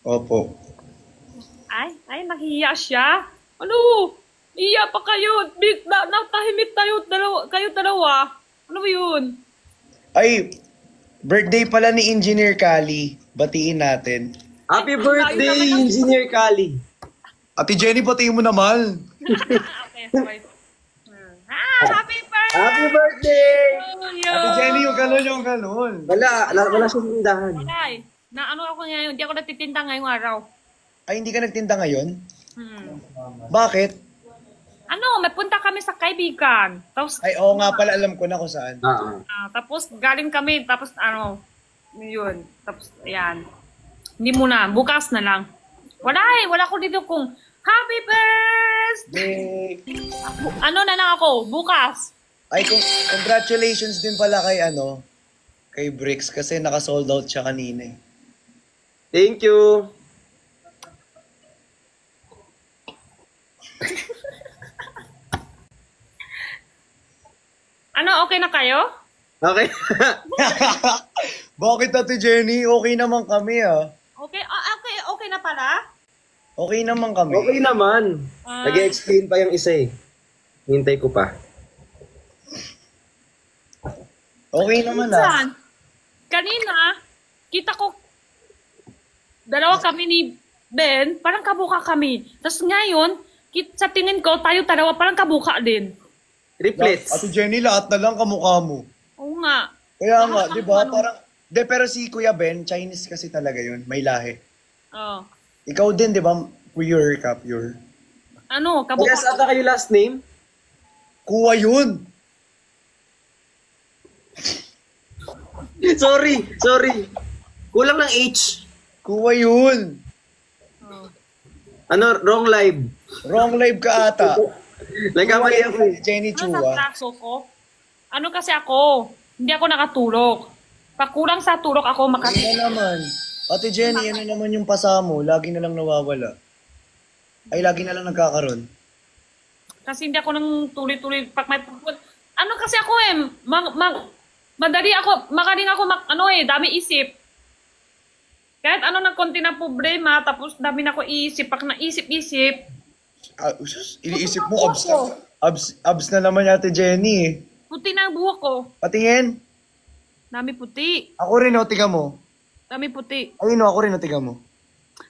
Opo. Ay, nahiya siya. Ano? Iya pa kayo. Natahimik kayo dalawa. Ano ba yun? Ay, birthday pala ni Engineer Kali. Batiin natin. Happy Ay, birthday, layo naman. Engineer Kali. Ate Jenny, batiin mo naman. Okay, sorry. Happy birthday! Happy birthday! to you! Ate Jenny, yung galon, yung galon. Wala siyang tindahan. Ay, na ano ako ngayon, hindi ako natitinda ngayong araw. Ay, hindi ka nagtinda ngayon? Hmm. Bakit? Ano, may punta kami sa kaibigan. Tapos, Ay, oo nga pala, alam ko na kung saan. tapos galing kami, tapos ano, yun. Tapos, ayan. Hindi muna, bukas na lang. Wala ko dito kung happy birthday! Ano na lang ako, bukas. Ay, congratulations din pala kay Bricks kasi naka-sold out siya kanina eh. Thank you. Ano, okay na kayo? Okay. Bakit Ate Jenny? Okay naman kami ah. Okay na pala? Okay naman kami. Okay naman. Nag-explain pa yung isa eh. Hintay ko pa. Okay naman ah. Saan? Kanina, kita ko, dalawa kami ni Ben, parang kabuka kami. Tapos ngayon, sa tingin ko, tayo dalawa parang kabuka din. Triplets. Ate Jenny, lahat na lang kamukha mo. Oo nga. Kaya Lahat nga, ng di ba? ano. Parang, pero si Kuya Ben, Chinese kasi talaga yun. May lahi. Oh. Ikaw din, di ba? Pure ka, pure. Ano, kabuka. Yes, ata kayo last name? Kuha yun! Sorry. Kulang ng H. Kuha yun! Oh. Ano, wrong live. Wrong live ka ata. Nagkamali ako eh. Jenny Ano sa Chua. braso ko? Ano kasi ako, hindi ako nakatulog. Pag kulang sa tulog ako, Ano naman? Ate Jenny, ano naman yung pasa mo? Lagi na lang nawawala. Ay, lagi na lang nagkakaroon. Kasi hindi ako nang tuloy-tuloy pag may ano kasi ako madali ako, magaling ako dami isip. Kahit ano ng konti ng problema, tapos dami na ako isip, pag naisip-isip, Iniisip mo, abs na naman Ate Jenny eh. puti na ang buhok ko. Patingin. Dami puti. Ako rin, o, tiga mo. Dami puti. Ayun, o, ako rin, o, tiga mo.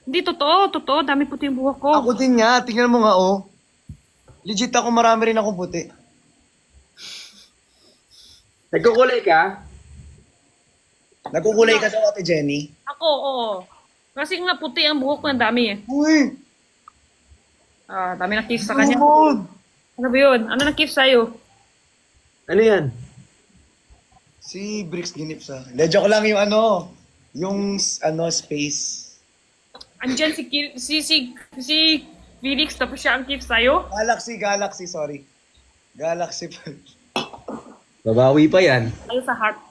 Hindi, totoo, dami puti yung buhok ko. Ako din nga, tingnan mo nga, o. Legit ako, marami rin akong puti. Nagkukulay ka? Nagkukulay ka daw, Ate Jenny. Ako, oo. Kasi nga puti ang buhok ko, ang dami eh. Uy! Dami na kiss sa kanya. Lord! Ano ba yun? Ano na kiss sa'yo? Ano yan? Si Bricks ginip sa akin. Joke lang yung space. Andyan si Felix, tapos siya ang kiss sa'yo? Galaxy, sorry. Galaxy pa. Babawi pa yan. Tayo sa heart.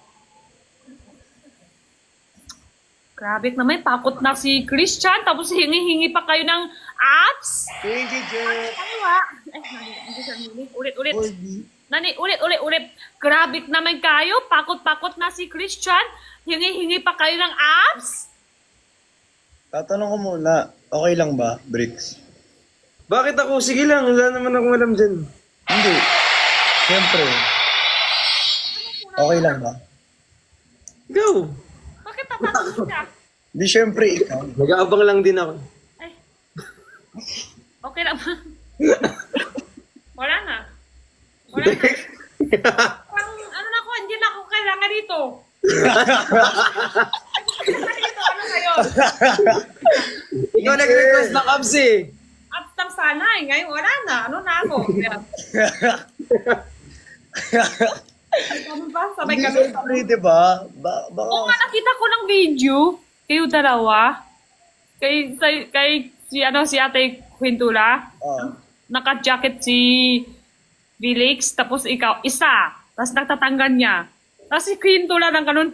Grabe naman, takot na si Christian, tapos hingi-hingi pa kayo ng apps. Thank you, Jeff. Ano ba? Hindi siya nili. Ulit. Corby. Ulit. Grabe naman kayo, pakot na si Christian, hingi-hingi pa kayo ng apps. Tatanong ko muna, okay lang ba, Bricks? Bakit ako? Sige lang, wala naman akong alam dyan. Hindi. Siyempre. Okay lang ba? Go! Bakit tatanong siya? Hindi, siyempre, ikaw. Nag-aabang lang din ako. Ay. Okay lang ba? Wala na. Ano na ako, hindi na ako kailangan dito. Ano ngayon? Ikaw nag-request ng abs eh. Apps lang sana eh. Ngayon wala na. Ano na ako? Yan. Ano ba? Sabay Hindi, kami. siyempre, diba? Baka... Oo nga, nakita ko ng video. Kayo dalawa. Kay si Ate Quintula. Naka-jacket si Felix. Tapos ikaw, isa. Tapos nagtatanggal niya. Tapos si Quintula ng ganun.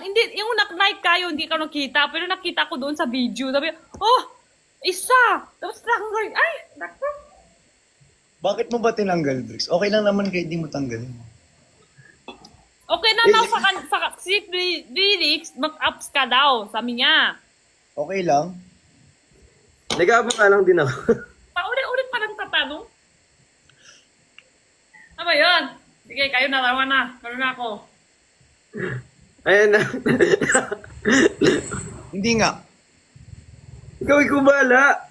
hindi, yung like kayo, hindi ka nakita. Pero nakita ko doon sa video. Sabi, oh, isa! Tapos tanggal. Ay, naku. Bakit mo ba tinanggal, Bricks? Okay lang naman kahit di mo tanggalin. Okay na daw si Felix, mag-ups ka daw, sabi niya. Okay lang. Nag-aabang nga lang din ako. Paulit-ulit pa lang tatanong. Ano ba yun? Sige, kayo na, lawan na. Gano'n na ako. Ayan na. Hindi nga. Ikaw bahala.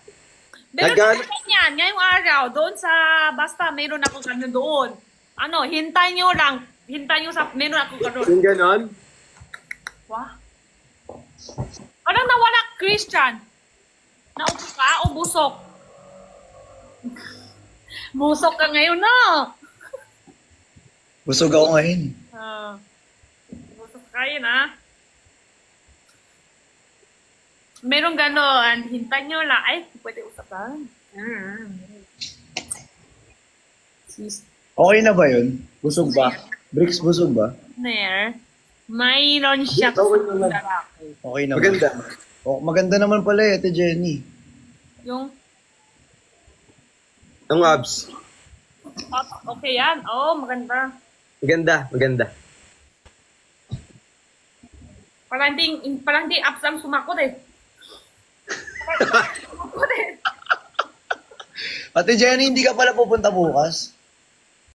Meron Nagano- na ganyan, ngayong araw, doon sa, basta meron ako gano'n doon. Ano, hintay nyo lang. Hintay nyo sa, meron ako gano'n. Yung ganon? Wah. Anong nawala, Christian? Naupo ka o busok? Busok ka ngayon na. Busog ako ngayon. Busok ka yun, ha? Merong ganon. Hintay nyo lang. Ay, pwede usapan. Sis. Okay na ba yun? Busog ba? Bricks, busog ba? Partner, mayroon siya Okay naman. lalaki. Okay naman. Maganda. Oh, maganda naman pala eh, Ate Jenny. Yung, Ang abs. okay yan. Oo, maganda. Maganda. Parang di abs ang sumakot eh. Sumakot eh. Ate Jenny, hindi ka pala pupunta bukas?